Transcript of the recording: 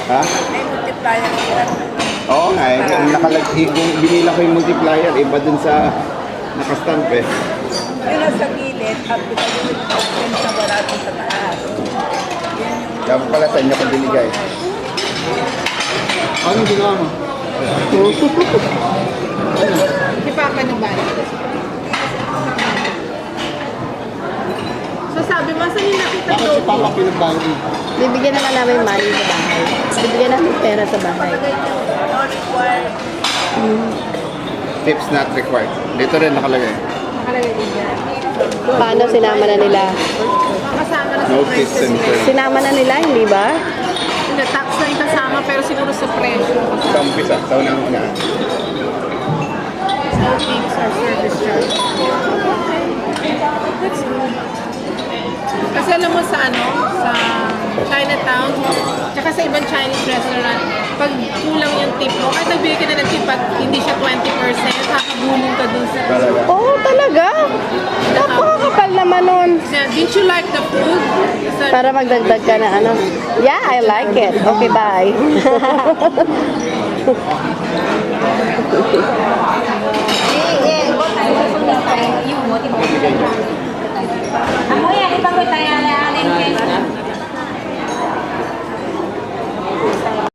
Ha? May multiplier sila. Oo nga eh. Kung binila ko yung multiplier, iba dun sa nakastamp eh. Yung nasa gilid, at pinagulog ko yung sa barato sa taas. Kaya pala sa inyo ko binigay. Ano ginawa mo? Si Papa ng bahay. So sabi mo, saan yung nakita Bakit si Papa pinagbago? Bibigyan na lang namin money sa bahay. Bibigyan namin pera sa bahay. No required. Tips not required. Dito rin nakalagay. Nakalagay din dyan. Paano sinama na nila? Kasama na sa No presyo. tips and tricks. Sinama na nila, hindi ba? Hindi, tax na yung kasama pero siguro sa presyo. Sa umpisa, sa unang-una. No tips or service charge. That's good. Kasi alam mo sa sa Chinatown, tsaka sa ibang Chinese restaurant, pag kulang yung tip mo, kahit nagbigay ka na ng tip at hindi siya 20%, kakabulong ka dun sa... Talaga. Oo, talaga. Napakakapal naman nun. Didn't you like the food? Para magdagdag ka na ano. Yeah, I like it. Okay, bye.